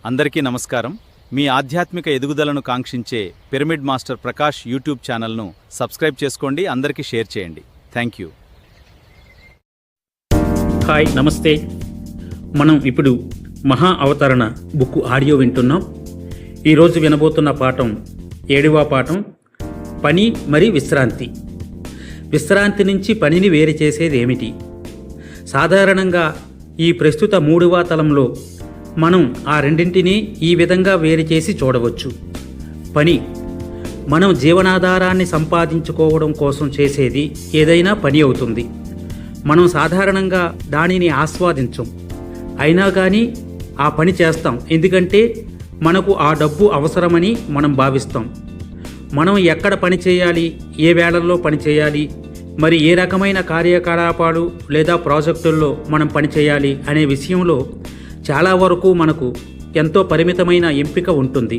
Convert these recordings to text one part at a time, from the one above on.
అందరికీ నమస్కారం. మీ ఆధ్యాత్మిక ఎదుగుదలను కాంక్షించే పిరమిడ్ మాస్టర్ ప్రకాష్ యూట్యూబ్ ఛానల్ను సబ్స్క్రైబ్ చేసుకోండి, అందరికీ షేర్ చేయండి. Thank you. హాయ్, నమస్తే. మనం ఇప్పుడు మహా అవతరణ బుక్ ఆడియో వింటున్నాం. ఈరోజు వినబోతున్న పాఠం 7వ పాఠం, పని మరి విశ్రాంతి. విశ్రాంతి నుంచి పనిని వేరు చేసేది ఏమిటి? సాధారణంగా ఈ ప్రస్తుత 3వ తలంలో మనం ఆ రెండింటినీ ఈ విధంగా వేరు చేసి చూడవచ్చు. పని, మనం జీవనాధారాన్ని సంపాదించుకోవడం కోసం చేసేది ఏదైనా పని అవుతుంది. మనం సాధారణంగా దానిని ఆస్వాదించం, అయినా కానీ ఆ పని చేస్తాం, ఎందుకంటే మనకు ఆ డబ్బు అవసరమని మనం భావిస్తాం. మనం ఎక్కడ పని చేయాలి, ఏ వేళల్లో పని చేయాలి, మరి ఏ రకమైన కార్యకలాపాలు లేదా ప్రాజెక్టుల్లో మనం పని చేయాలి అనే విషయంలో చాలా వరకు మనకు ఎంతో పరిమితమైన ఎంపిక ఉంటుంది.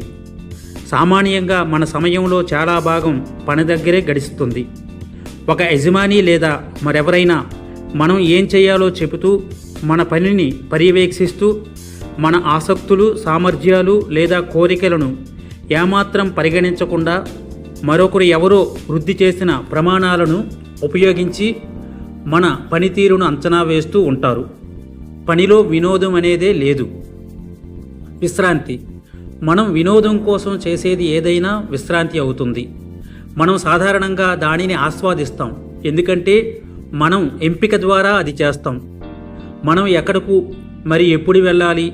సామాన్యంగా మన సమయంలో చాలా భాగం పని దగ్గరే గడుస్తుంది. ఒక యజమాని లేదా మరెవరైనా మనం ఏం చేయాలో చెబుతూ మన పనిని పర్యవేక్షిస్తూ మన ఆసక్తులు, సామర్థ్యాలు లేదా కోరికలను ఏమాత్రం పరిగణించకుండా మరొకరు ఎవరో వృద్ధి చేసిన ప్రమాణాలను ఉపయోగించి మన పనితీరును అంచనా వేస్తూ ఉంటారు. పనిలో వినోదం అనేదే లేదు. విశ్రాంతి, మనం వినోదం కోసం చేసేది ఏదైనా విశ్రాంతి అవుతుంది. మనం సాధారణంగా దానిని ఆస్వాదిస్తాం, ఎందుకంటే మనం ఎంపిక ద్వారా అది చేస్తాం. మనం ఎక్కడకు మరి ఎప్పుడు వెళ్ళాలి,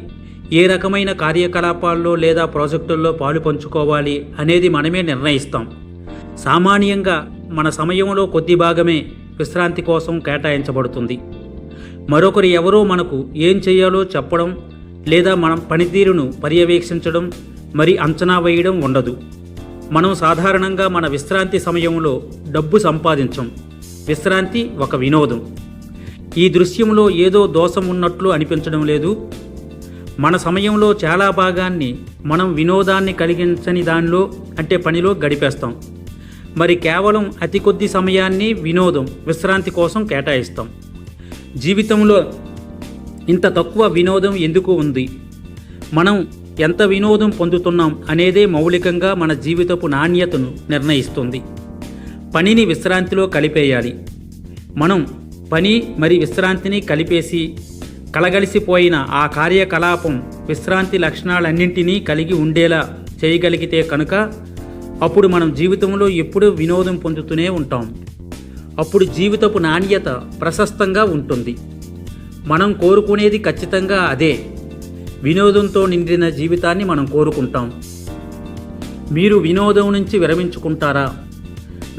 ఏ రకమైన కార్యకలాపాల్లో లేదా ప్రాజెక్టుల్లో పాలు పంచుకోవాలి అనేది మనమే నిర్ణయిస్తాం. సామాన్యంగా మన సమయంలో కొద్ది భాగమే విశ్రాంతి కోసం కేటాయించబడుతుంది. మరొకరు ఎవరో మనకు ఏం చేయాలో చెప్పడం లేదా మన పనితీరును పర్యవేక్షించడం మరి అంచనా వేయడం ఉండదు. మనం సాధారణంగా మన విశ్రాంతి సమయంలో డబ్బు సంపాదించం. విశ్రాంతి ఒక వినోదం. ఈ దృశ్యంలో ఏదో దోషం ఉన్నట్లు అనిపించడం లేదు. మన సమయంలో చాలా భాగాన్ని మనం వినోదాన్ని కలిగించని దానిలో, అంటే పనిలో గడిపేస్తాం. మరి కేవలం అతి కొద్ది సమయాన్ని వినోదం, విశ్రాంతి కోసం కేటాయిస్తాం. జీవితంలో ఇంత తక్కువ వినోదం ఎందుకు ఉంది? మనం ఎంత వినోదం పొందుతున్నాం అనేదే మౌలికంగా మన జీవితపు నాణ్యతను నిర్ణయిస్తుంది. పనిని విశ్రాంతిలో కలిపేయాలి. మనం పని మరి విశ్రాంతిని కలిపేసి కలగలిసిపోయిన ఆ కార్యకలాపం విశ్రాంతి లక్షణాలన్నింటినీ కలిగి ఉండేలా చేయగలిగితే కనుక అప్పుడు మనం జీవితంలో ఎప్పుడూ వినోదం పొందుతూనే ఉంటాం. అప్పుడు జీవితపు నాణ్యత ప్రశస్తంగా ఉంటుంది. మనం కోరుకునేది ఖచ్చితంగా అదే. వినోదంతో నిండిన జీవితాన్ని మనం కోరుకుంటాం. మీరు వినోదం నుంచి విరమించుకుంటారా?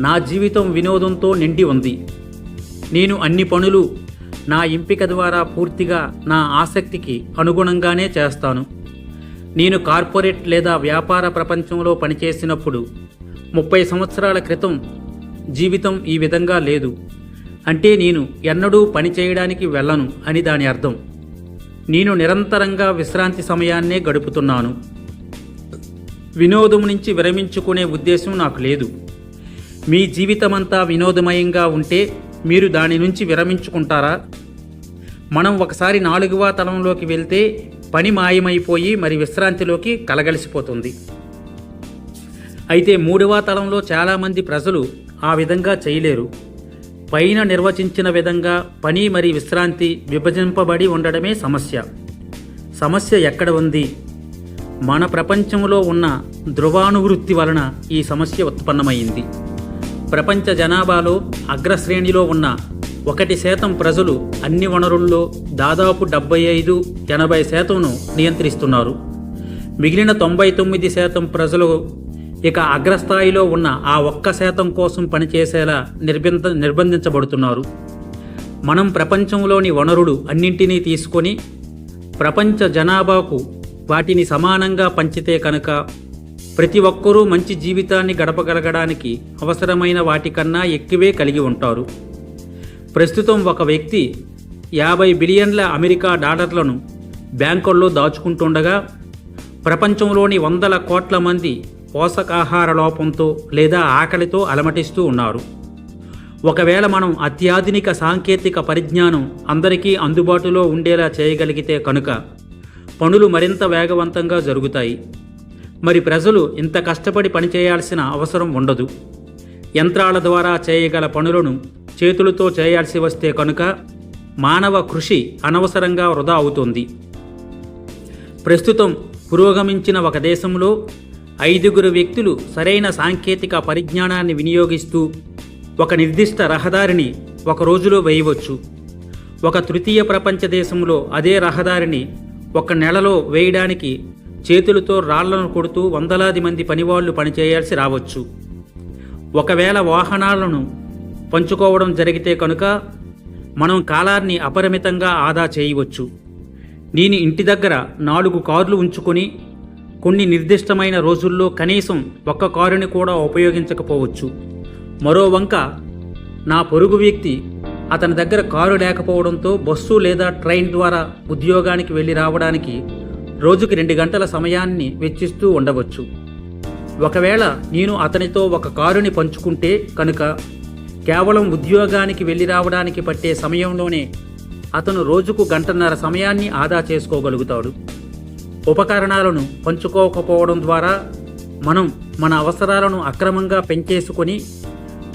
నా జీవితం వినోదంతో నిండి ఉంది. నేను అన్ని పనులు నా ఎంపిక ద్వారా పూర్తిగా నా ఆసక్తికి అనుగుణంగానే చేస్తాను. నేను కార్పొరేట్ లేదా వ్యాపార ప్రపంచంలో పనిచేసినప్పుడు 30 సంవత్సరాల క్రితం జీవితం ఈ విధంగా లేదు. అంటే నేను ఎన్నడూ పని చేయడానికి వెళ్ళను అని దాని అర్థం. నేను నిరంతరంగా విశ్రాంతి సమయాన్నే గడుపుతున్నాను. వినోదం నుంచి విరమించుకునే ఉద్దేశం నాకు లేదు. మీ జీవితమంతా వినోదమయంగా ఉంటే మీరు దాని నుంచి విరమించుకుంటారా? మనం ఒకసారి 4వ తలంలోకి వెళ్తే పని మాయమైపోయి మరి విశ్రాంతిలోకి కలగలిసిపోతుంది. అయితే 3వ తలంలో చాలామంది ప్రజలు ఆ విధంగా చేయలేరు. పైన నిర్వచించిన విధంగా పని మరి విశ్రాంతి విభజింపబడి ఉండడమే సమస్య. సమస్య ఎక్కడ ఉంది? మన ప్రపంచంలో ఉన్న ధ్రువానువృత్తి వలన ఈ సమస్య ఉత్పన్నమైంది. ప్రపంచ జనాభాలో అగ్రశ్రేణిలో ఉన్న 1% ప్రజలు అన్ని వనరుల్లో దాదాపు 75-80% నియంత్రిస్తున్నారు. మిగిలిన 99% ప్రజలు ఇక అగ్రస్థాయిలో ఉన్న ఆ 1% కోసం పనిచేసేలా నిర్బంధించబడుతున్నారు. మనం ప్రపంచంలోని వనరులు అన్నింటినీ తీసుకొని ప్రపంచ జనాభాకు వాటిని సమానంగా పంచితే కనుక ప్రతి ఒక్కరూ మంచి జీవితాన్ని గడపగలగడానికి అవసరమైన వాటికన్నా ఎక్కువే కలిగి ఉంటారు. ప్రస్తుతం ఒక వ్యక్తి 50 బిలియన్ల అమెరికా డాలర్లను బ్యాంకుల్లో దాచుకుంటుండగా ప్రపంచంలోని 100 కోట్ల మంది పోషకాహార లోపంతో లేదా ఆకలితో అలమటిస్తూ ఉన్నారు. ఒకవేళ మనం అత్యాధునిక సాంకేతిక పరిజ్ఞానం అందరికీ అందుబాటులో ఉండేలా చేయగలిగితే కనుక పనులు మరింత వేగవంతంగా జరుగుతాయి. మరి ప్రజలు ఇంత కష్టపడి పనిచేయాల్సిన అవసరం ఉండదు. యంత్రాల ద్వారా చేయగల పనులను చేతులతో చేయాల్సి వస్తే కనుక మానవ కృషి అనవసరంగా వృధా అవుతుంది. ప్రస్తుతం పురోగమించిన ఒక దేశంలో 5 వ్యక్తులు సరైన సాంకేతిక పరిజ్ఞానాన్ని వినియోగిస్తూ ఒక నిర్దిష్ట రహదారిని ఒక రోజులో వేయవచ్చు. ఒక తృతీయ ప్రపంచ దేశంలో అదే రహదారిని ఒక నెలలో వేయడానికి చేతులతో రాళ్లను కొడుతూ వందలాది మంది పనివాళ్లు పనిచేయాల్సి రావచ్చు. ఒకవేళ వాహనాలను పంచుకోవడం జరిగితే కనుక మనం కాలాన్ని అపరిమితంగా ఆదా చేయవచ్చు. నేను ఇంటి దగ్గర 4 కార్లు ఉంచుకొని కొన్ని నిర్దిష్టమైన రోజుల్లో కనీసం ఒక్క కారుని కూడా ఉపయోగించకపోవచ్చు. మరో వంక నా పొరుగు వ్యక్తి అతని దగ్గర కారు లేకపోవడంతో బస్సు లేదా ట్రైన్ ద్వారా ఉద్యోగానికి వెళ్ళి రావడానికి రోజుకి 2 గంటల సమయాన్ని వెచ్చిస్తూ ఉండవచ్చు. ఒకవేళ నేను అతనితో ఒక కారుని పంచుకుంటే కనుక కేవలం ఉద్యోగానికి వెళ్ళి రావడానికి పట్టే సమయంలోనే అతను రోజుకు 1.5 గంటల సమయాన్ని ఆదా చేసుకోగలుగుతాడు. ఉపకరణాలను పంచుకోకపోవడం ద్వారా మనం మన అవసరాలను అక్రమంగా పెంచేసుకొని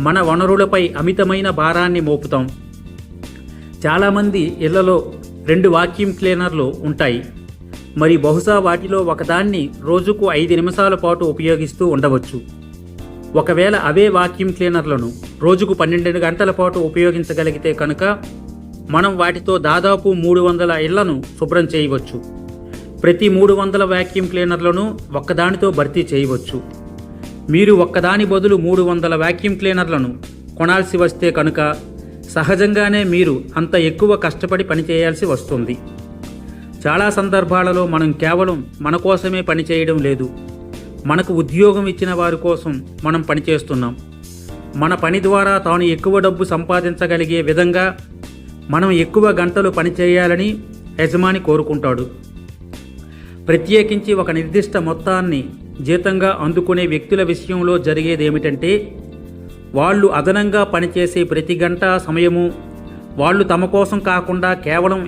మన వనరులపై అమితమైన భారాన్ని మోపుతాం. చాలామంది ఇళ్లలో 2 వాక్యూమ్ క్లీనర్లు ఉంటాయి. మరి బహుశా వాటిలో ఒకదాన్ని రోజుకు 5 నిమిషాల పాటు ఉపయోగిస్తూ ఉండవచ్చు. ఒకవేళ అవే వాక్యూమ్ క్లీనర్లను రోజుకు 12 గంటల పాటు ఉపయోగించగలిగితే కనుక మనం వాటితో దాదాపు 300 ఇళ్లను శుభ్రం చేయవచ్చు. ప్రతి 300 వాక్యూమ్ క్లీనర్లను ఒక్కదానితో భర్తీ చేయవచ్చు. మీరు ఒక్కదాని బదులు 300 వాక్యూమ్ క్లీనర్లను కొనాల్సి వస్తే కనుక సహజంగానే మీరు అంత ఎక్కువ కష్టపడి పనిచేయాల్సి వస్తుంది. చాలా సందర్భాలలో మనం కేవలం మన కోసమే పనిచేయడం లేదు, మనకు ఉద్యోగం ఇచ్చిన వారి కోసం మనం పనిచేస్తున్నాం. మన పని ద్వారా తాను ఎక్కువ డబ్బు సంపాదించగలిగే విధంగా మనం ఎక్కువ గంటలు పనిచేయాలని యజమాని కోరుకుంటాడు. ప్రత్యేకించి ఒక నిర్దిష్ట మొత్తాన్ని జీతంగా అందుకునే వ్యక్తుల విషయంలో జరిగేదేమిటంటే వాళ్ళు అదనంగా పనిచేసే ప్రతి గంట సమయము వాళ్ళు తమ కోసం కాకుండా కేవలం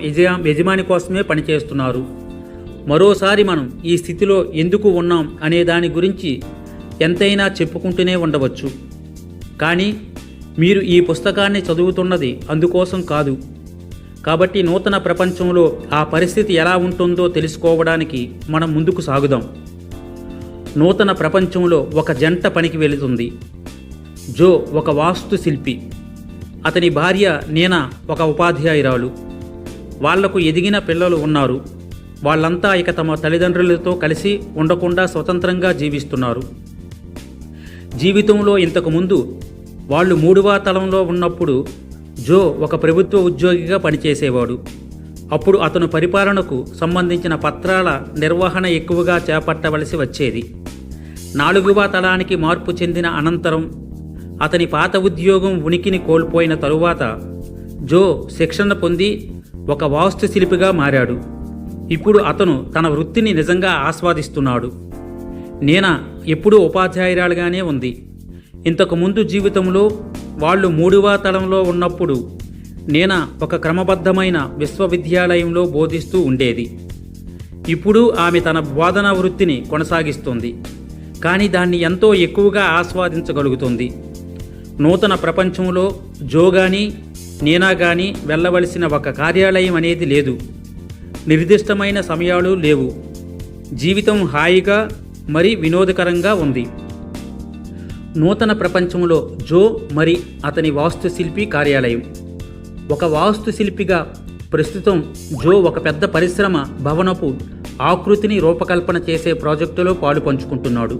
యజమాని కోసమే పనిచేస్తున్నారు. మరోసారి మనం ఈ స్థితిలో ఎందుకు ఉన్నాం అనే దాని గురించి ఎంతైనా చెప్పుకుంటూనే ఉండవచ్చు. కానీ మీరు ఈ పుస్తకాన్ని చదువుతున్నది అందుకోసం కాదు. కాబట్టి నూతన ప్రపంచంలో ఆ పరిస్థితి ఎలా ఉంటుందో తెలుసుకోవడానికి మనం ముందుకు సాగుదాం. నూతన ప్రపంచంలో ఒక జంట పనికి వెళుతుంది. జో ఒక వాస్తు శిల్పి, అతని భార్య నీనా ఒక ఉపాధ్యాయురాలు. వాళ్లకు ఎదిగిన పిల్లలు ఉన్నారు. వాళ్ళంతా ఇక తమ తల్లిదండ్రులతో కలిసి ఉండకుండా స్వతంత్రంగా జీవిస్తున్నారు. జీవితంలో ఇంతకుముందు వాళ్ళు 3వ తలంలో ఉన్నప్పుడు జో ఒక ప్రభుత్వ ఉద్యోగిగా పనిచేసేవాడు. అప్పుడు అతను పరిపాలనకు సంబంధించిన పత్రాల నిర్వహణ ఎక్కువగా చేపట్టవలసి వచ్చేది. 4వ తలానికి మార్పు చెందిన అనంతరం అతని పాత ఉద్యోగం ఉనికిని కోల్పోయిన తరువాత జో శిక్షణ పొంది ఒక వాస్తు శిల్పిగా మారాడు. ఇప్పుడు అతను తన వృత్తిని నిజంగా ఆస్వాదిస్తున్నాడు. నీనా ఎప్పుడూ ఉపాధ్యాయురాలుగానే ఉంది. ఇంతకుముందు జీవితంలో వాళ్ళు 3వ తలంలో ఉన్నప్పుడు నీనా ఒక క్రమబద్ధమైన విశ్వవిద్యాలయంలో బోధిస్తూ ఉండేది. ఇప్పుడు ఆమె తన బోధనా వృత్తిని కొనసాగిస్తుంది, కానీ దాన్ని ఎంతో ఎక్కువగా ఆస్వాదించగలుగుతుంది. నూతన ప్రపంచంలో జో గానీ నీనా గానీ వెళ్ళవలసిన ఒక కార్యాలయం అనేది లేదు. నిర్దిష్టమైన సమయాలు లేవు. జీవితం హాయిగా మరి వినోదకరంగా ఉంది. నూతన ప్రపంచంలో జో మరి అతని వాస్తుశిల్పి కార్యాలయం. ఒక వాస్తుశిల్పిగా ప్రస్తుతం జో ఒక పెద్ద పరిశ్రమ భవనపు ఆకృతిని రూపకల్పన చేసే ప్రాజెక్టులో పాలు పంచుకుంటున్నాడు.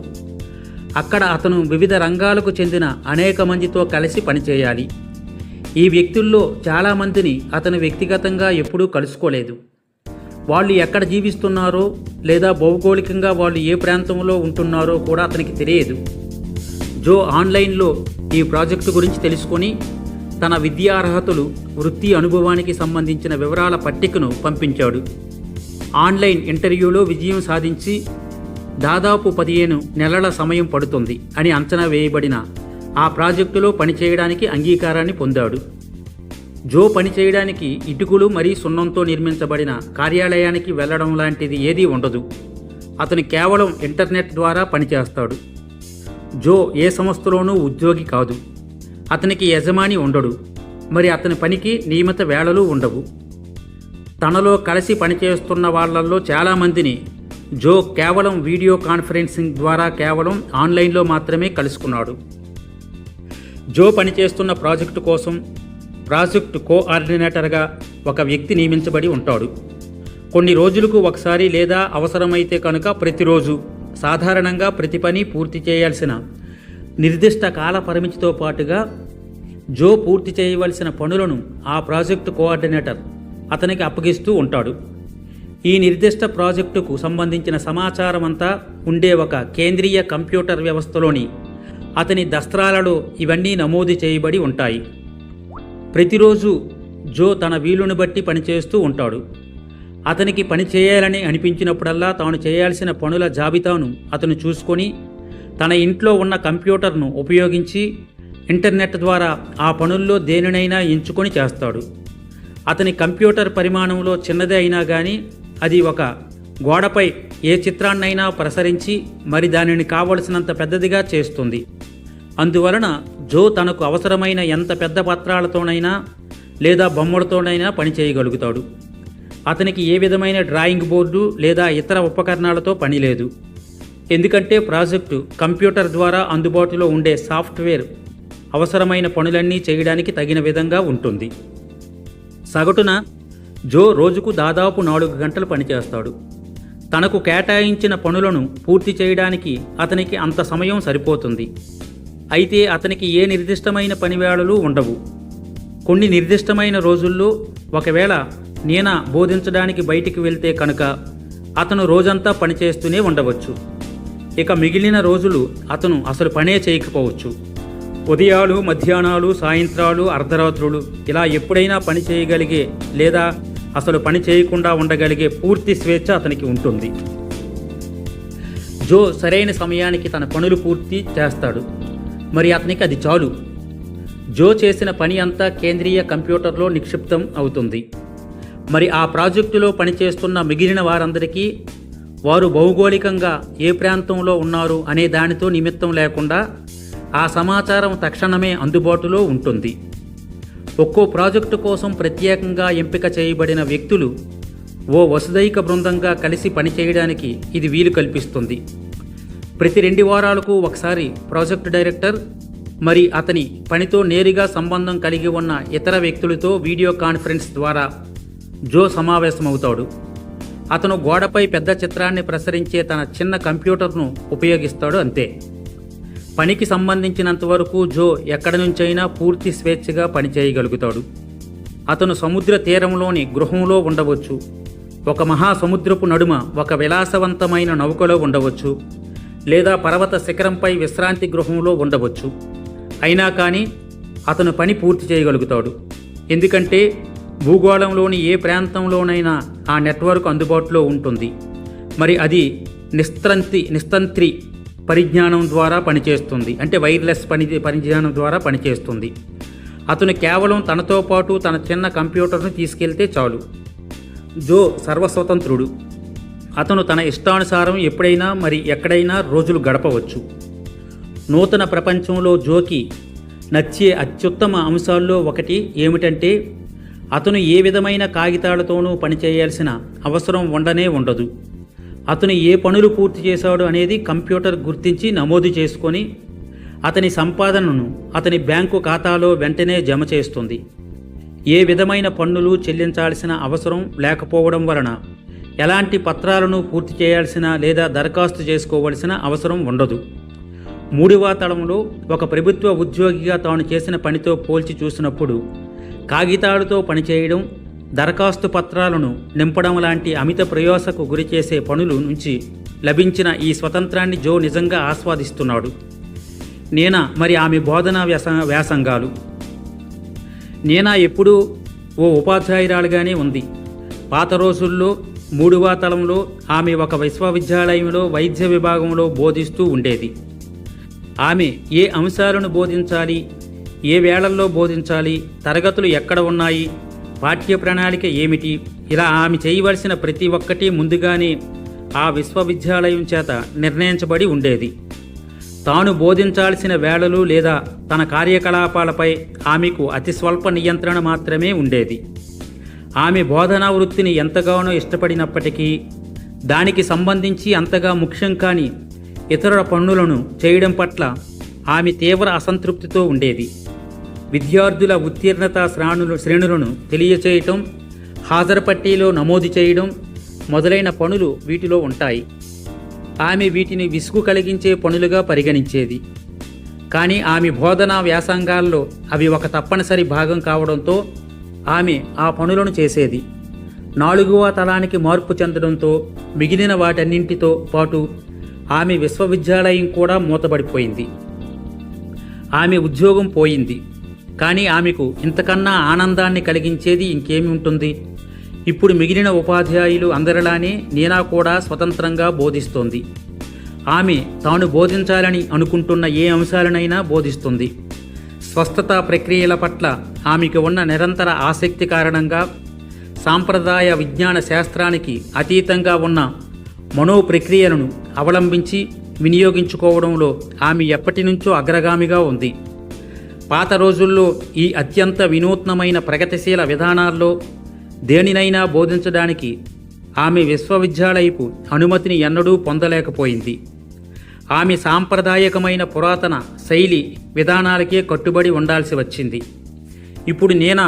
అక్కడ అతను వివిధ రంగాలకు చెందిన అనేక మందితో కలిసి పనిచేయాలి. ఈ వ్యక్తుల్లో చాలామందిని అతను వ్యక్తిగతంగా ఎప్పుడూ కలుసుకోలేదు. వాళ్ళు ఎక్కడ జీవిస్తున్నారో లేదా భౌగోళికంగా వాళ్ళు ఏ ప్రాంతంలో ఉంటున్నారో కూడా అతనికి తెలియదు. జో ఆన్లైన్లో ఈ ప్రాజెక్టు గురించి తెలుసుకొని తన విద్యార్హతలు, వృత్తి అనుభవానికి సంబంధించిన వివరాల పట్టికను పంపించాడు. ఆన్లైన్ ఇంటర్వ్యూలో విజయం సాధించి దాదాపు 15 నెలల సమయం పడుతుంది అని అంచనా వేయబడిన ఆ ప్రాజెక్టులో పనిచేయడానికి అంగీకారాన్ని పొందాడు. జో పని చేయడానికి ఇటుకలు మరియు సున్నంతో నిర్మించబడిన కార్యాలయానికి వెళ్ళడం లాంటిది ఏదీ ఉండదు. అతను కేవలం ఇంటర్నెట్ ద్వారా పనిచేస్తాడు. జో ఏ సంస్థలోనూ ఉద్యోగి కాదు. అతనికి యజమాని ఉండడు. మరి అతని పనికి నియమిత వేళలు ఉండవు. తనలో కలిసి పనిచేస్తున్న వాళ్ళల్లో చాలామందిని జో కేవలం వీడియో కాన్ఫరెన్సింగ్ ద్వారా కేవలం ఆన్లైన్లో మాత్రమే కలుసుకున్నాడు. జో పనిచేస్తున్న ప్రాజెక్టు కోసం ప్రాజెక్టు కోఆర్డినేటర్గా ఒక వ్యక్తి నియమించబడి ఉంటాడు. కొన్ని రోజులకు ఒకసారి లేదా అవసరమైతే కనుక ప్రతిరోజు సాధారణంగా ప్రతి పని పూర్తి చేయాల్సిన నిర్దిష్ట కాల పరిమితితో పాటుగా జో పూర్తి చేయవలసిన పనులను ఆ ప్రాజెక్టు కోఆర్డినేటర్ అతనికి అప్పగిస్తూ ఉంటాడు. ఈ నిర్దిష్ట ప్రాజెక్టుకు సంబంధించిన సమాచారం అంతా ఉండే ఒక కేంద్రీయ కంప్యూటర్ వ్యవస్థలోని అతని దస్త్రాలలో ఇవన్నీ నమోదు చేయబడి ఉంటాయి. ప్రతిరోజు జో తన వీలుని బట్టి పనిచేస్తూ ఉంటాడు. అతనికి పని చేయాలని అనిపించినప్పుడల్లా తాను చేయాల్సిన పనుల జాబితాను అతను చూసుకొని తన ఇంట్లో ఉన్న కంప్యూటర్ను ఉపయోగించి ఇంటర్నెట్ ద్వారా ఆ పనుల్లో దేనినైనా ఎంచుకొని చేస్తాడు. అతని కంప్యూటర్ పరిమాణంలో చిన్నదే అయినా కానీ అది ఒక గోడపై ఏ చిత్రాన్నైనా ప్రసరించి మరి దానిని కావలసినంత పెద్దదిగా చేస్తుంది. అందువలన జో తనకు అవసరమైన ఎంత పెద్ద పత్రాలతోనైనా లేదా బొమ్మలతోనైనా పని చేయగలుగుతాడు. అతనికి ఏ విధమైన డ్రాయింగ్ బోర్డు లేదా ఇతర ఉపకరణాలతో పని లేదు. ఎందుకంటే ప్రాజెక్టు కంప్యూటర్ ద్వారా అందుబాటులో ఉండే సాఫ్ట్వేర్ అవసరమైన పనులన్నీ చేయడానికి తగిన విధంగా ఉంటుంది. సగటున జో రోజుకు దాదాపు 4 గంటలు పనిచేస్తాడు. తనకు కేటాయించిన పనులను పూర్తి చేయడానికి అతనికి అంత సమయం సరిపోతుంది. అయితే అతనికి ఏ నిర్దిష్టమైన పనివేళలు ఉండవు. కొన్ని నిర్దిష్టమైన రోజుల్లో ఒకవేళ నేనా బోధించడానికి బయటికి వెళ్తే కనుక అతను రోజంతా పనిచేస్తూనే ఉండవచ్చు. ఇక మిగిలిన రోజులు అతను అసలు పనే చేయకపోవచ్చు. ఉదయాలు, మధ్యాహ్నాలు, సాయంత్రాలు, అర్ధరాత్రులు ఇలా ఎప్పుడైనా పని చేయగలిగే లేదా అసలు పని చేయకుండా ఉండగలిగే పూర్తి స్వేచ్ఛ అతనికి ఉంటుంది. జో సరైన సమయానికి తన పనులు పూర్తి చేస్తాడు. మరి అతనికి అది చాలు. జో చేసిన పని అంతా కేంద్రీయ కంప్యూటర్లో నిక్షిప్తం అవుతుంది. మరి ఆ ప్రాజెక్టులో పనిచేస్తున్న మిగిలిన వారందరికీ వారు భౌగోళికంగా ఏ ప్రాంతంలో ఉన్నారు అనే దానితో నిమిత్తం లేకుండా ఆ సమాచారం తక్షణమే అందుబాటులో ఉంటుంది. ఒక్కో ప్రాజెక్టు కోసం ప్రత్యేకంగా ఎంపిక చేయబడిన వ్యక్తులు ఓ వసుదైక బృందంగా కలిసి పనిచేయడానికి ఇది వీలు కల్పిస్తుంది. ప్రతి 2 వారాలకు ఒకసారి ప్రాజెక్టు డైరెక్టర్ మరి అతని పనితో నేరుగా సంబంధం కలిగి ఉన్న ఇతర వ్యక్తులతో వీడియో కాన్ఫరెన్స్ ద్వారా జో సమావేశమవుతాడు. అతను గోడపై పెద్ద చిత్రాన్ని ప్రసరించే తన చిన్న కంప్యూటర్ను ఉపయోగిస్తాడు, అంతే. పనికి సంబంధించినంత వరకు జో ఎక్కడి నుంచైనా పూర్తి స్వేచ్ఛగా పనిచేయగలుగుతాడు. అతను సముద్ర తీరంలోని గృహంలో ఉండవచ్చు, ఒక మహాసముద్రపు నడుమ ఒక విలాసవంతమైన నౌకలో ఉండవచ్చు, లేదా పర్వత శిఖరంపై విశ్రాంతి గృహంలో ఉండవచ్చు. అయినా కానీ అతను పని పూర్తి చేయగలుగుతాడు. ఎందుకంటే భూగోళంలోని ఏ ప్రాంతంలోనైనా ఆ నెట్వర్క్ అందుబాటులో ఉంటుంది. మరి అది నిస్తంత్రి పరిజ్ఞానం ద్వారా పనిచేస్తుంది. అంటే వైర్లెస్ పరిజ్ఞానం ద్వారా పనిచేస్తుంది. అతను కేవలం తనతో పాటు తన చిన్న కంప్యూటర్ను తీసుకెళ్తే చాలు. జో సర్వస్వతంత్రుడు. అతను తన ఇష్టానుసారం ఎప్పుడైనా మరి ఎక్కడైనా రోజులు గడపవచ్చు. నూతన ప్రపంచంలో జోకి నచ్చే అత్యుత్తమ అంశాల్లో ఒకటి ఏమిటంటే అతను ఏ విధమైన కాగితాలతోనూ పనిచేయాల్సిన అవసరం ఉండదు. అతను ఏ పనులు పూర్తి చేశాడు అనేది కంప్యూటర్ గుర్తించి నమోదు చేసుకొని అతని సంపాదనను అతని బ్యాంకు ఖాతాలో వెంటనే జమ చేస్తుంది. ఏ విధమైన పన్నులు చెల్లించాల్సిన అవసరం లేకపోవడం వలన ఎలాంటి పత్రాలను పూర్తి చేయాల్సిన లేదా దరఖాస్తు చేసుకోవలసిన అవసరం ఉండదు. 3వ తళంలో ఒక ప్రభుత్వ ఉద్యోగిగా తాను చేసిన పనితో పోల్చి చూసినప్పుడు కాగితాలతో పనిచేయడం, దరఖాస్తు పత్రాలను నింపడం లాంటి అమిత ప్రయాసకు గురిచేసే పనుల నుంచి లభించిన ఈ స్వతంత్రాన్ని జో నిజంగా ఆస్వాదిస్తున్నాడు. నేనా మరి ఆమె బోధనా వ్యాసంగాలు. నేనా ఎప్పుడూ ఓ ఉపాధ్యాయురాలుగానే ఉంది. పాత రోజుల్లో 3వ తళంలో ఆమె ఒక విశ్వవిద్యాలయంలో వైద్య విభాగంలో బోధిస్తూ ఉండేది. ఆమె ఏ అంశాలను బోధించాలి, ఏ వేళల్లో బోధించాలి, తరగతులు ఎక్కడ ఉన్నాయి, పాఠ్య ప్రణాళిక ఏమిటి, ఇలా ఆమె చేయవలసిన ప్రతి ఒక్కటి ముందుగానే ఆ విశ్వవిద్యాలయం చేత నిర్ణయించబడి ఉండేది. తాను బోధించాల్సిన వేళలు లేదా తన కార్యకలాపాలపై ఆమెకు అతి స్వల్ప నియంత్రణ మాత్రమే ఉండేది. ఆమె బోధనా వృత్తిని ఎంతగానో ఇష్టపడినప్పటికీ దానికి సంబంధించి అంతగా ముఖ్యం కాని ఇతరుల పనులను చేయడం పట్ల ఆమె తీవ్ర అసంతృప్తితో ఉండేది. విద్యార్థుల ఉత్తీర్ణత శ్రేణులను తెలియచేయటం, హాజరు పట్టీలో నమోదు చేయడం మొదలైన పనులు వీటిలో ఉంటాయి. ఆమె వీటిని విసుగు కలిగించే పనులుగా పరిగణించేది. కానీ ఆమె బోధనా వ్యాసంగాల్లో అవి ఒక తప్పనిసరి భాగం కావడంతో ఆమె ఆ పనులను చేసేది. 4వ తలానికి మార్పు చెందడంతో మిగిలిన వాటన్నింటితో పాటు ఆమె విశ్వవిద్యాలయం కూడా మూతపడిపోయింది. ఆమె ఉద్యోగం పోయింది. కానీ ఆమెకు ఇంతకన్నా ఆనందాన్ని కలిగించేది ఇంకేమి ఉంటుంది? ఇప్పుడు మిగిలిన ఉపాధ్యాయులు అందరిలానే నీనా కూడా స్వతంత్రంగా బోధిస్తోంది. ఆమె తాను బోధించాలని అనుకుంటున్న ఏ అంశాలనైనా బోధిస్తుంది. స్వస్థత ప్రక్రియల పట్ల ఆమెకు ఉన్న నిరంతర ఆసక్తి కారణంగా సాంప్రదాయ విజ్ఞాన శాస్త్రానికి అతీతంగా ఉన్న మనో ప్రక్రియలను అవలంబించి వినియోగించుకోవడంలో ఆమె ఎప్పటి నుంచో అగ్రగామిగా ఉంది. పాత రోజుల్లో ఈ అత్యంత వినూత్నమైన ప్రగతిశీల విధానాల్లో దేనినైనా బోధించడానికి ఆమె విశ్వవిద్యాలయపు అనుమతిని ఎన్నడూ పొందలేకపోయింది. ఆమె సాంప్రదాయకమైన పురాతన శైలి విధానాలకే కట్టుబడి ఉండాల్సి వచ్చింది. ఇప్పుడు నీనా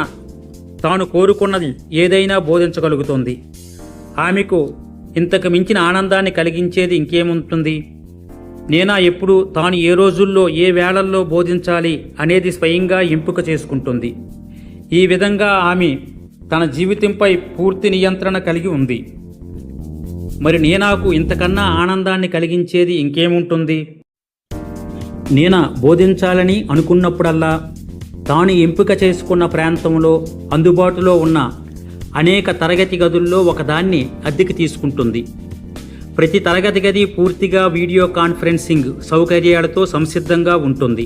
తాను కోరుకున్నది ఏదైనా బోధించగలుగుతుంది. ఆమెకు ఇంతకు మించిన ఆనందాన్ని కలిగించేది ఇంకేముంటుంది? నీనా ఎప్పుడు తాను ఏ రోజుల్లో ఏ వేళల్లో బోధించాలి అనేది స్వయంగా ఎంపిక చేసుకుంటుంది. ఈ విధంగా ఆమె తన జీవితంపై పూర్తి నియంత్రణ కలిగి ఉంది. మరి నీనాకు ఇంతకన్నా ఆనందాన్ని కలిగించేది ఇంకేముంటుంది? నీనా బోధించాలని అనుకున్నప్పుడల్లా తాను ఎంపిక చేసుకున్న ప్రాంతంలో అందుబాటులో ఉన్న అనేక తరగతి గదుల్లో ఒకదాన్ని అద్దెకి తీసుకుంటుంది. ప్రతి తరగతి గది పూర్తిగా వీడియో కాన్ఫరెన్సింగ్ సౌకర్యాలతో సంసిద్ధంగా ఉంటుంది.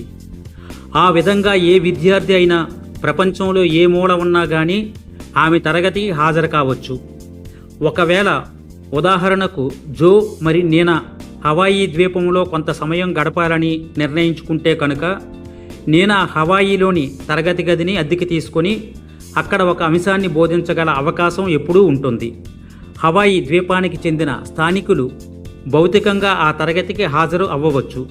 ఆ విధంగా ఏ విద్యార్థి అయినా ప్రపంచంలో ఏ మూల ఉన్నా కానీ ఆమె తరగతికి హాజరు కావచ్చు. ఒకవేళ ఉదాహరణకు జో మరి నీనా హవాయి ద్వీపంలో కొంత సమయం గడపాలని నిర్ణయించుకుంటే కనుక నీనా హవాయిలోని తరగతి గదిని అద్దెకి తీసుకొని అక్కడ ఒక అంశాన్ని బోధించగల అవకాశం ఎప్పుడూ ఉంటుంది. హవాయి ద్వీపానికి చెందిన స్థానికులు భౌతికంగా ఆ తరగతికి హాజరు అవ్వవచ్చు.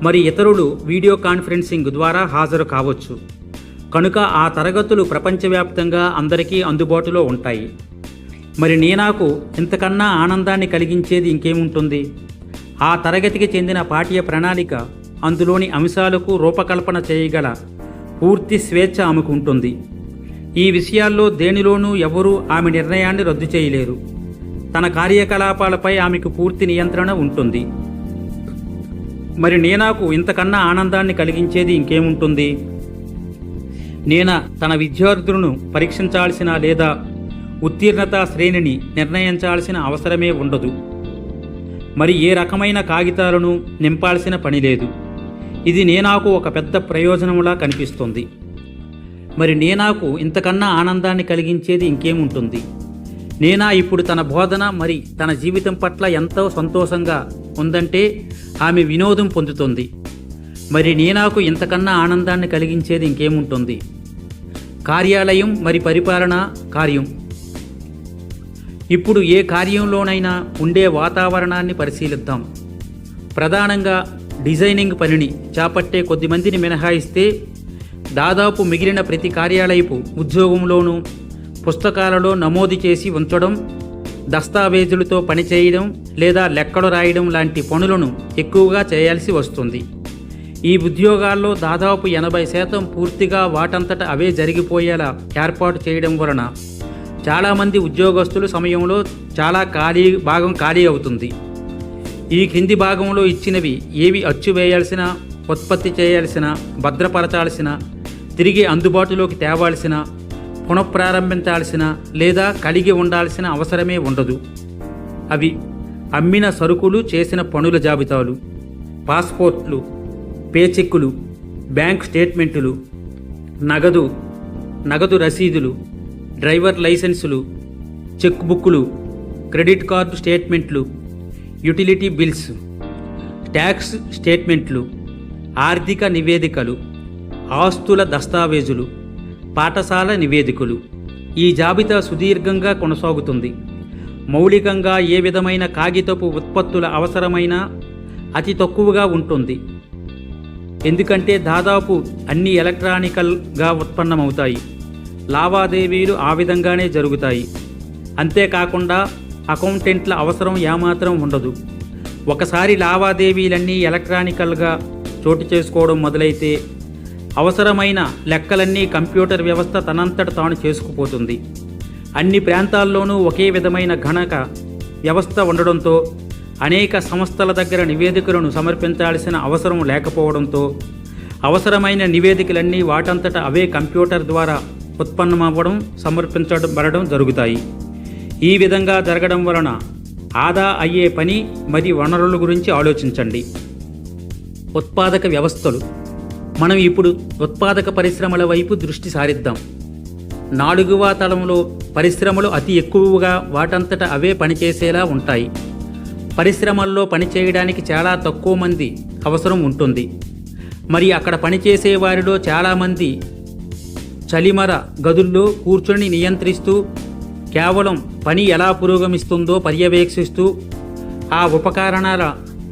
మరి ఇతరులు వీడియో కాన్ఫరెన్సింగ్ ద్వారా హాజరు కావచ్చు. కనుక ఆ తరగతులు ప్రపంచవ్యాప్తంగా అందరికీ అందుబాటులో ఉంటాయి. మరి నీనాకు ఇంతకన్నా ఆనందాన్ని కలిగించేది ఇంకేముంటుంది? ఆ తరగతికి చెందిన పాఠ్య ప్రణాళిక, అందులోని అంశాలకు రూపకల్పన చేయగల పూర్తి స్వేచ్ఛ ఆమెకు ఉంటుంది. ఈ విషయాల్లో దేనిలోనూ ఎవరూ ఆమె నిర్ణయాన్ని రద్దు చేయలేరు. తన కార్యకలాపాలపై ఆమెకు పూర్తి నియంత్రణ ఉంటుంది. మరి నీనాకు ఇంతకన్నా ఆనందాన్ని కలిగించేది ఇంకేముంటుంది? నీనా తన విద్యార్థులను పరీక్షించాల్సిన లేదా ఉత్తీర్ణతా శ్రేణిని నిర్ణయించాల్సిన అవసరమే ఉండదు. మరి ఏ రకమైన కాగితాలను నింపాల్సిన పని లేదు. ఇది నీనాకు ఒక పెద్ద ప్రయోజనంలా కనిపిస్తుంది. మరి నీనాకు ఇంతకన్నా ఆనందాన్ని కలిగించేది ఇంకేముంటుంది? నీనా ఇప్పుడు తన బోధన మరి తన జీవితం పట్ల ఎంతో సంతోషంగా ఉందంటే ఆమె వినోదం పొందుతుంది. మరి నీనాకు ఇంతకన్నా ఆనందాన్ని కలిగించేది ఇంకేముంటుంది? కార్యాలయం మరి పరిపాలన కార్యం. ఇప్పుడు ఏ కార్యంలోనైనా ఉండే వాతావరణాన్ని పరిశీలిద్దాం. ప్రధానంగా డిజైనింగ్ పనిని చేపట్టే కొద్దిమందిని మినహాయిస్తే దాదాపు మిగిలిన ప్రతి కార్యాలయపు ఉద్యోగంలోనూ పుస్తకాలలో నమోదు చేసి ఉంచడం, దస్తావేజులతో పనిచేయడం లేదా లెక్కలు రాయడం లాంటి పనులను ఎక్కువగా చేయాల్సి వస్తుంది. ఈ ఉద్యోగాల్లో దాదాపు 80% పూర్తిగా వాటంతట అవే జరిగిపోయేలా ఏర్పాటు చేయడం వలన చాలామంది ఉద్యోగస్తుల సమయంలో చాలా భాగం ఖాళీ అవుతుంది. ఈ క్రింది భాగంలో ఇచ్చినవి ఏవి అచ్చు వేయాల్సిన, ఉత్పత్తి చేయాల్సిన, భద్రపరచాల్సిన, తిరిగి అందుబాటులోకి తేవాల్సిన, పునఃప్రారంభించాల్సిన లేదా కలిగి ఉండాల్సిన అవసరమే ఉండదు. అవి అమ్మిన సరుకులు, చేసిన పనుల జాబితాలు, పాస్పోర్ట్లు, పే చెక్కులు, బ్యాంక్ స్టేట్మెంటులు, నగదు రసీదులు, డ్రైవర్ లైసెన్సులు, చెక్ బుక్కులు, క్రెడిట్ కార్డు స్టేట్మెంట్లు, యుటిలిటీ బిల్స్, ట్యాక్స్ స్టేట్మెంట్లు, ఆర్థిక నివేదికలు, ఆస్తుల దస్తావేజులు, పాఠశాల నివేదికలు. ఈ జాబితా సుదీర్ఘంగా కొనసాగుతుంది. మౌలికంగా ఏ విధమైన కాగితపు ఉత్పత్తుల అవసరమైన అతి తక్కువగా ఉంటుంది, ఎందుకంటే దాదాపు అన్ని ఎలక్ట్రానికల్గా ఉత్పన్నమవుతాయి. లావాదేవీలు ఆ విధంగానే జరుగుతాయి. అంతేకాకుండా అకౌంటెంట్ల అవసరం ఏమాత్రం ఉండదు. ఒకసారి లావాదేవీలన్నీ ఎలక్ట్రానికల్గా చోటు చేసుకోవడం మొదలైతే అవసరమైన లెక్కలన్నీ కంప్యూటర్ వ్యవస్థ తనంతట తాను చేసుకుపోతుంది. అన్ని ప్రాంతాల్లోనూ ఒకే విధమైన గణక వ్యవస్థ ఉండడంతో అనేక సంస్థల దగ్గర నివేదికలను సమర్పించాల్సిన అవసరం లేకపోవడంతో అవసరమైన నివేదికలన్నీ వాటంతట అవే కంప్యూటర్ ద్వారా ఉత్పన్నమవ్వడం, సమర్పించబడడం జరుగుతాయి. ఈ విధంగా జరగడం వలన ఆదా అయ్యే పని మరియు వనరుల గురించి ఆలోచించండి. ఉత్పాదక వ్యవస్థలు. మనం ఇప్పుడు ఉత్పాదక పరిశ్రమల వైపు దృష్టి సారిద్దాం. 4వ తలంలో పరిశ్రమలు అతి ఎక్కువగా వాటంతట అవే పనిచేసేలా ఉంటాయి. పరిశ్రమల్లో పనిచేయడానికి చాలా తక్కువ మంది అవసరం ఉంటుంది. మరి అక్కడ పనిచేసే వారిలో చాలామంది చలిమర గదుల్లో కూర్చొని నియంత్రిస్తూ, కేవలం పని ఎలా పురోగమిస్తుందో పర్యవేక్షిస్తూ, ఆ ఉపకరణాల